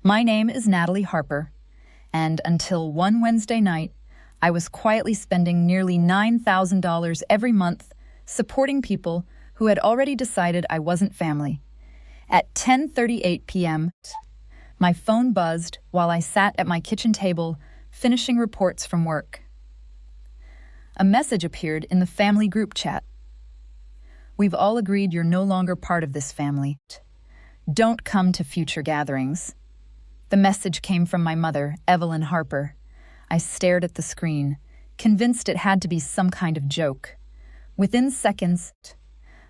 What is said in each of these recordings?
My name is Natalie Harper, and until one Wednesday night, I was quietly spending nearly $9,000 every month supporting people who had already decided I wasn't family. At 10:38 p.m., my phone buzzed while I sat at my kitchen table finishing reports from work. A message appeared in the family group chat. "We've all agreed you're no longer part of this family. Don't come to future gatherings." The message came from my mother, Evelyn Harper. I stared at the screen, convinced it had to be some kind of joke. Within seconds,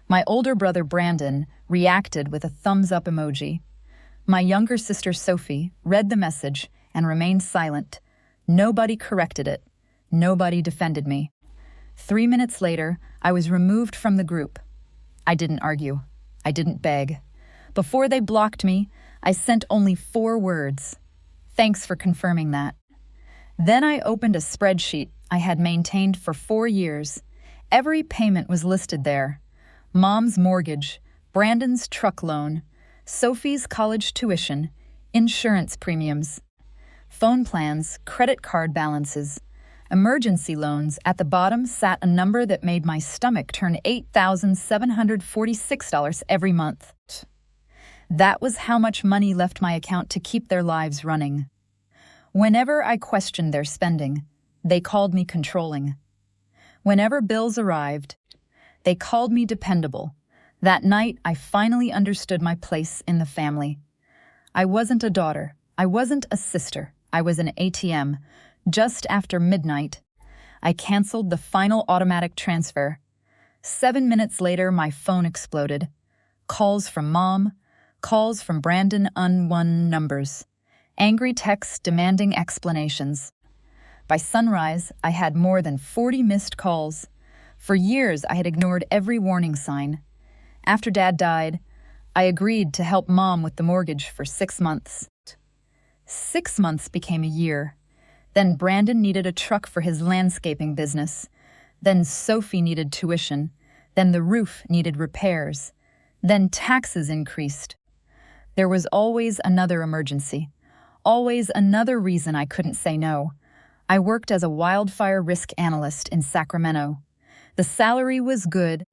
my older brother Brandon reacted with a thumbs-up emoji. My younger sister Sophie read the message and remained silent. Nobody corrected it. Nobody defended me. 3 minutes later, I was removed from the group. I didn't argue. I didn't beg. Before they blocked me, I sent only 4 words. "Thanks for confirming that." Then I opened a spreadsheet I had maintained for 4 years. Every payment was listed there. Mom's mortgage, Brandon's truck loan, Sophie's college tuition, insurance premiums, phone plans, credit card balances, emergency loans. At the bottom sat a number that made my stomach turn $8,746 every month. That was how much money left my account to keep their lives running. Whenever I questioned their spending, they called me controlling. Whenever bills arrived, they called me dependable. That night, I finally understood my place in the family. I wasn't a daughter. I wasn't a sister. I was an ATM. Just after midnight, I canceled the final automatic transfer. 7 minutes later, my phone exploded. Calls from Mom, calls from Brandon, unknown numbers. Angry texts demanding explanations. By sunrise, I had more than 40 missed calls. For years, I had ignored every warning sign. After Dad died, I agreed to help Mom with the mortgage for 6 months. 6 months became a year. Then Brandon needed a truck for his landscaping business. Then Sophie needed tuition. Then the roof needed repairs. Then taxes increased. There was always another emergency. Always another reason I couldn't say no. I worked as a wildfire risk analyst in Sacramento. The salary was good,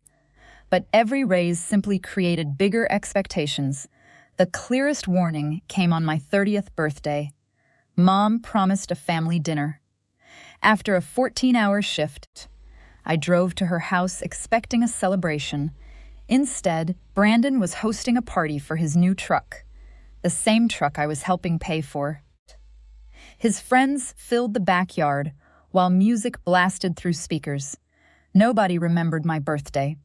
but every raise simply created bigger expectations. The clearest warning came on my 30th birthday. Mom promised a family dinner. After a 14-hour shift, I drove to her house expecting a celebration. Instead, Brandon was hosting a party for his new truck, the same truck I was helping pay for. His friends filled the backyard while music blasted through speakers. Nobody remembered my birthday.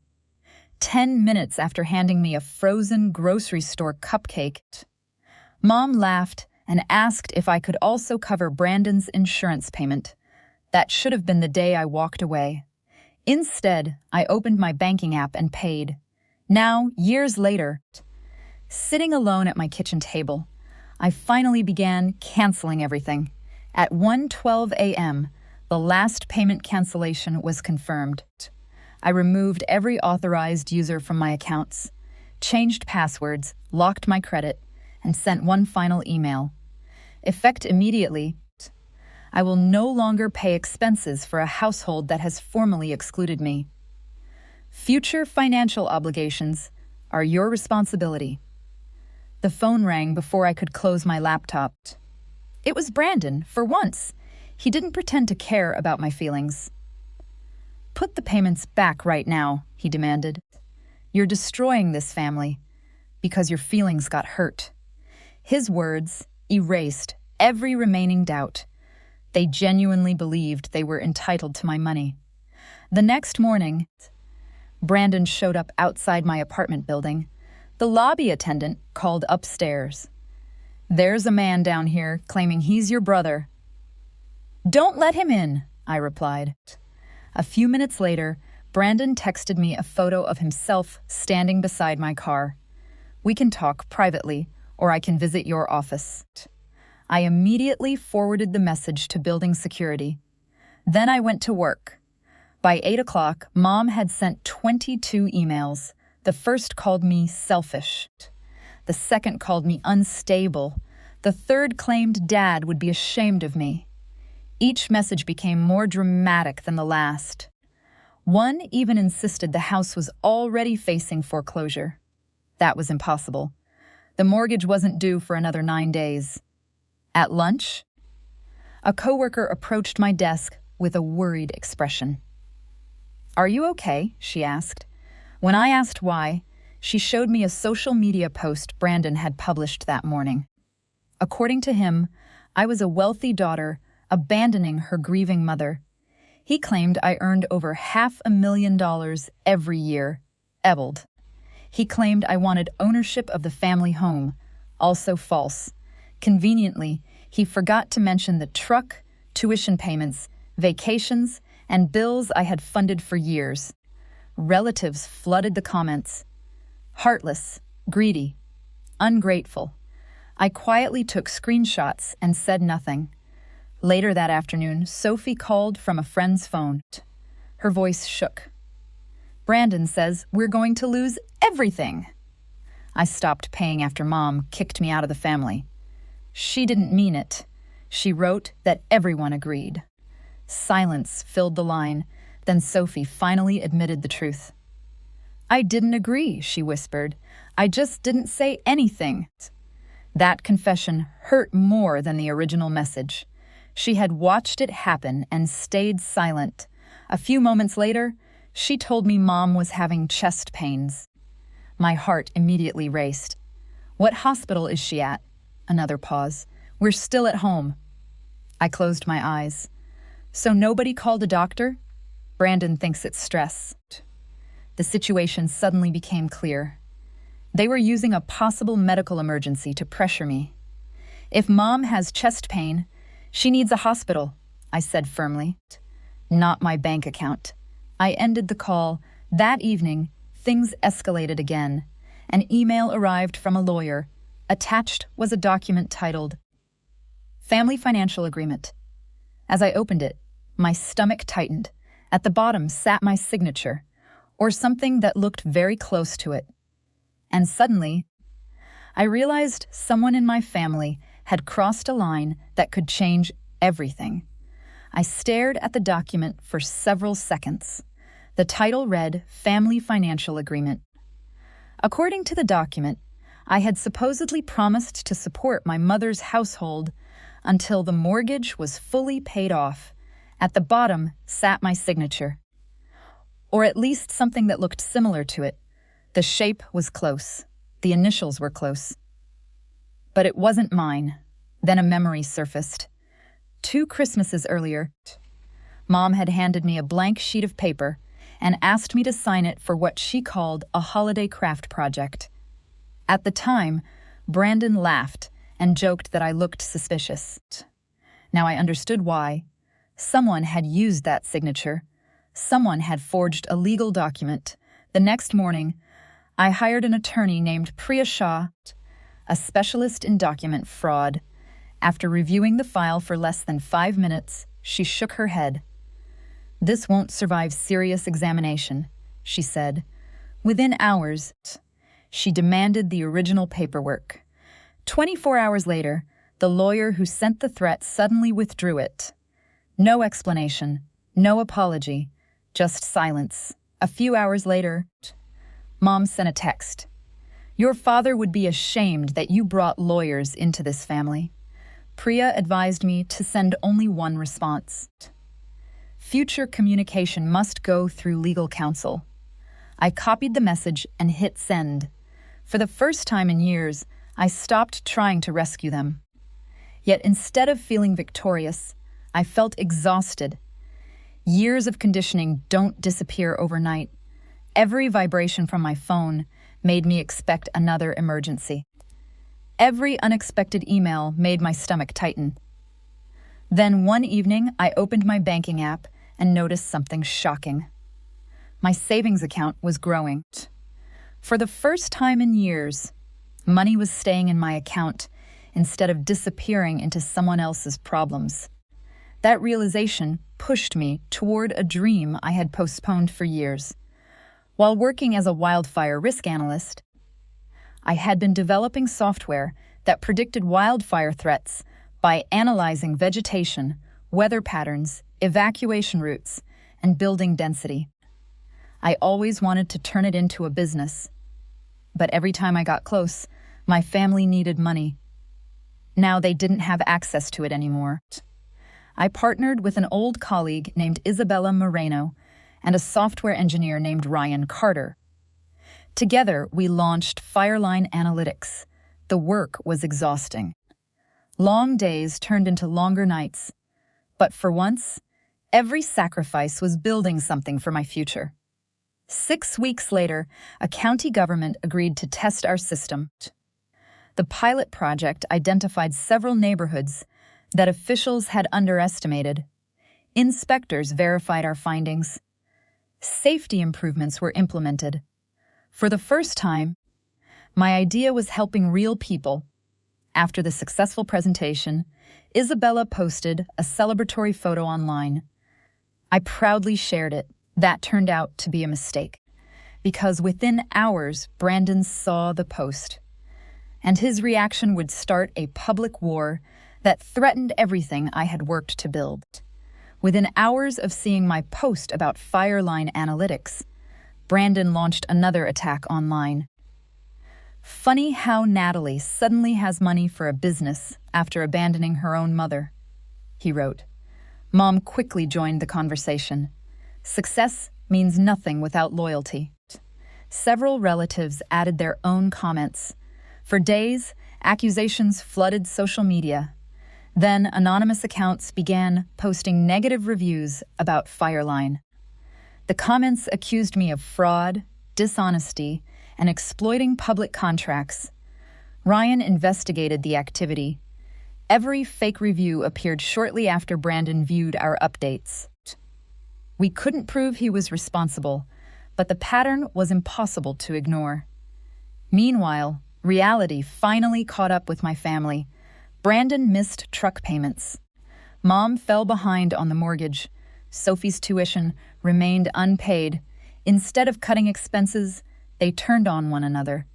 10 minutes after handing me a frozen grocery store cupcake, Mom laughed and asked if I could also cover Brandon's insurance payment. That should have been the day I walked away. Instead, I opened my banking app and paid. Now, years later, sitting alone at my kitchen table, I finally began canceling everything. At 1:12 a.m., the last payment cancellation was confirmed. I removed every authorized user from my accounts, changed passwords, locked my credit, and sent one final email. Effect immediately, I will no longer pay expenses for a household that has formally excluded me. Future financial obligations are your responsibility. The phone rang before I could close my laptop. It was Brandon, for once. He didn't pretend to care about my feelings. "Put the payments back right now," he demanded. "You're destroying this family because your feelings got hurt." His words erased every remaining doubt. They genuinely believed they were entitled to my money. The next morning, Brandon showed up outside my apartment building. The lobby attendant called upstairs. "There's a man down here claiming he's your brother." "Don't let him in," I replied. A few minutes later, Brandon texted me a photo of himself standing beside my car. "We can talk privately, or I can visit your office." I immediately forwarded the message to building security. Then I went to work. By 8 o'clock, Mom had sent 22 emails. The first called me selfish. The second called me unstable. The third claimed Dad would be ashamed of me. Each message became more dramatic than the last. One even insisted the house was already facing foreclosure. That was impossible. The mortgage wasn't due for another 9 days. At lunch, a coworker approached my desk with a worried expression. "Are you okay?" she asked. When I asked why, she showed me a social media post Brandon had published that morning. According to him, I was a wealthy daughter abandoning her grieving mother. He claimed I earned over $500,000 every year. Ebbald. He claimed I wanted ownership of the family home. Also false. Conveniently, he forgot to mention the truck, tuition payments, vacations, and bills I had funded for years. Relatives flooded the comments. Heartless, greedy, ungrateful. I quietly took screenshots and said nothing. Later that afternoon, Sophie called from a friend's phone. Her voice shook. "Brandon says we're going to lose everything." I stopped paying after Mom kicked me out of the family. She didn't mean it. She wrote that everyone agreed. Silence filled the line. Then Sophie finally admitted the truth. "I didn't agree," she whispered. "I just didn't say anything." That confession hurt more than the original message. She had watched it happen and stayed silent. A few moments later, she told me Mom was having chest pains. My heart immediately raced. "What hospital is she at?" Another pause. "We're still at home." I closed my eyes. "So nobody called a doctor?" Brandon thinks it's stress. The situation suddenly became clear. They were using a possible medical emergency to pressure me. "If Mom has chest pain, she needs a hospital," I said firmly. "Not my bank account." I ended the call. That evening, things escalated again. An email arrived from a lawyer. Attached was a document titled Family Financial Agreement. As I opened it, my stomach tightened. At the bottom sat my signature, or something that looked very close to it. And suddenly, I realized someone in my family had crossed a line that could change everything. I stared at the document for several seconds. The title read Family Financial Agreement. According to the document, I had supposedly promised to support my mother's household until the mortgage was fully paid off. At the bottom sat my signature, or at least something that looked similar to it. The shape was close. The initials were close. But it wasn't mine. Then a memory surfaced. 2 Christmases earlier, Mom had handed me a blank sheet of paper and asked me to sign it for what she called a holiday craft project. At the time, Brandon laughed and joked that I looked suspicious. Now I understood why. Someone had used that signature. Someone had forged a legal document. The next morning, I hired an attorney named Priya Shah, a specialist in document fraud. After reviewing the file for less than 5 minutes, she shook her head. "This won't survive serious examination," she said. Within hours, she demanded the original paperwork. 24 hours later, the lawyer who sent the threat suddenly withdrew it. No explanation, no apology, just silence. A few hours later, Mom sent a text. "Your father would be ashamed that you brought lawyers into this family." Priya advised me to send only one response. Future communication must go through legal counsel. I copied the message and hit send. For the first time in years, I stopped trying to rescue them. Yet instead of feeling victorious, I felt exhausted. Years of conditioning don't disappear overnight. Every vibration from my phone made me expect another emergency. Every unexpected email made my stomach tighten. Then one evening, I opened my banking app and noticed something shocking. My savings account was growing. For the first time in years, money was staying in my account instead of disappearing into someone else's problems. That realization pushed me toward a dream I had postponed for years. While working as a wildfire risk analyst, I had been developing software that predicted wildfire threats by analyzing vegetation, weather patterns, evacuation routes, and building density. I always wanted to turn it into a business. But every time I got close, my family needed money. Now they didn't have access to it anymore. I partnered with an old colleague named Isabella Moreno and a software engineer named Ryan Carter. Together, we launched Fireline Analytics. The work was exhausting. Long days turned into longer nights. But for once, every sacrifice was building something for my future. 6 weeks later, a county government agreed to test our system. The pilot project identified several neighborhoods that officials had underestimated. Inspectors verified our findings. Safety improvements were implemented. For the first time, my idea was helping real people. After the successful presentation, Isabella posted a celebratory photo online. I proudly shared it. That turned out to be a mistake, because within hours, Brandon saw the post, and his reaction would start a public war that threatened everything I had worked to build. Within hours of seeing my post about Fireline Analytics, Brandon launched another attack online. Funny how Natalie suddenly has money for a business after abandoning her own mother, he wrote. Mom quickly joined the conversation. Success means nothing without loyalty. Several relatives added their own comments. For days, accusations flooded social media. Then anonymous accounts began posting negative reviews about Fireline. The comments accused me of fraud, dishonesty, and exploiting public contracts. Ryan investigated the activity. Every fake review appeared shortly after Brandon viewed our updates. We couldn't prove he was responsible, but the pattern was impossible to ignore. Meanwhile, reality finally caught up with my family. Brandon missed truck payments. Mom fell behind on the mortgage. Sophie's tuition remained unpaid. Instead of cutting expenses, they turned on one another.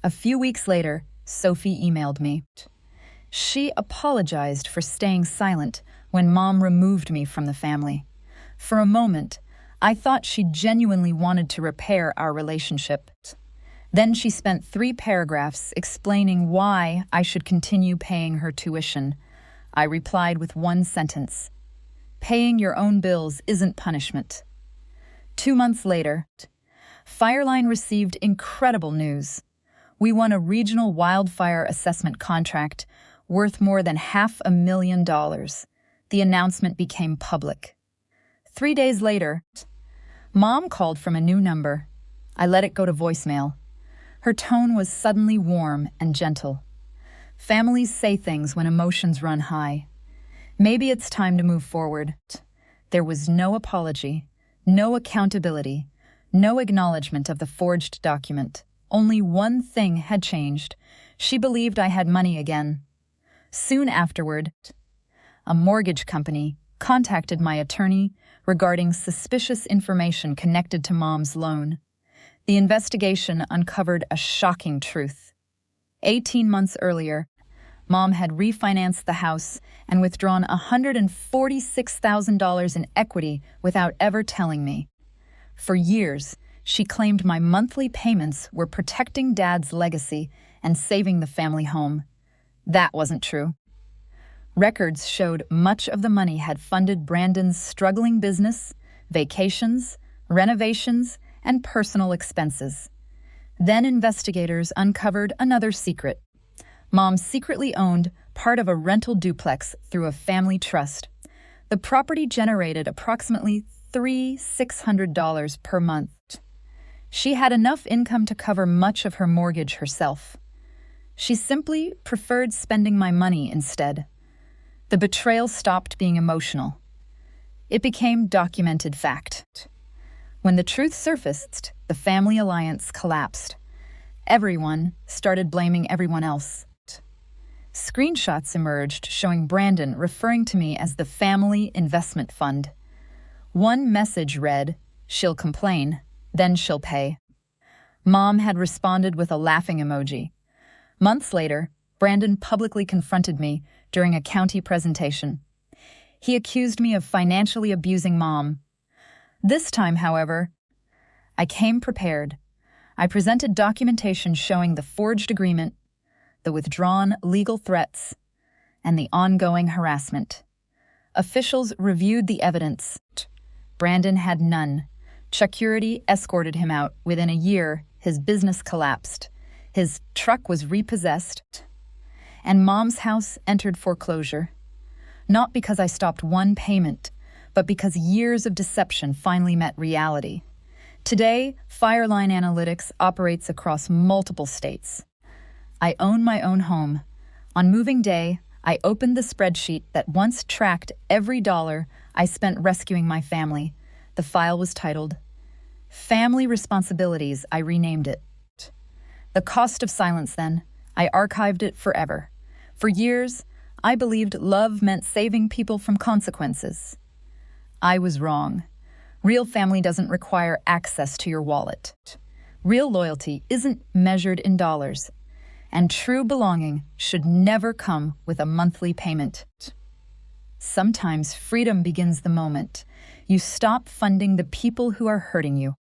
A few weeks later, Sophie emailed me. She apologized for staying silent when Mom removed me from the family. For a moment, I thought she genuinely wanted to repair our relationship. Then she spent 3 paragraphs explaining why I should continue paying her tuition. I replied with one sentence. Paying your own bills isn't punishment. 2 months later, Fireline received incredible news. We won a regional wildfire assessment contract worth more than $500,000. The announcement became public. 3 days later, Mom called from a new number. I let it go to voicemail. Her tone was suddenly warm and gentle. Families say things when emotions run high. Maybe it's time to move forward. There was no apology, no accountability, no acknowledgement of the forged document. Only one thing had changed. She believed I had money again. Soon afterward, a mortgage company contacted my attorney regarding suspicious information connected to Mom's loan. The investigation uncovered a shocking truth. 18 months earlier, Mom had refinanced the house and withdrawn $146,000 in equity without ever telling me. For years, she claimed my monthly payments were protecting Dad's legacy and saving the family home. That wasn't true. Records showed much of the money had funded Brandon's struggling business, vacations, renovations, and personal expenses. Then investigators uncovered another secret. Mom secretly owned part of a rental duplex through a family trust. The property generated approximately $600 per month. She had enough income to cover much of her mortgage herself. She simply preferred spending my money instead. The betrayal stopped being emotional. It became documented fact. When the truth surfaced, the family alliance collapsed. Everyone started blaming everyone else. Screenshots emerged showing Brandon referring to me as the Family Investment Fund. One message read, "She'll complain, then she'll pay." Mom had responded with a laughing emoji. Months later, Brandon publicly confronted me during a county presentation. He accused me of financially abusing Mom. This time, however, I came prepared. I presented documentation showing the forged agreement, the withdrawn legal threats, and the ongoing harassment. Officials reviewed the evidence. Brandon had none. Security escorted him out. Within a year, his business collapsed. His truck was repossessed, and Mom's house entered foreclosure. Not because I stopped one payment, but because years of deception finally met reality. Today, Fireline Analytics operates across multiple states. I own my own home. On moving day, I opened the spreadsheet that once tracked every dollar I spent rescuing my family. The file was titled Family Responsibilities. I renamed it. The cost of silence then. I archived it forever. For years, I believed love meant saving people from consequences. I was wrong. Real family doesn't require access to your wallet. Real loyalty isn't measured in dollars, and true belonging should never come with a monthly payment. Sometimes freedom begins the moment you stop funding the people who are hurting you.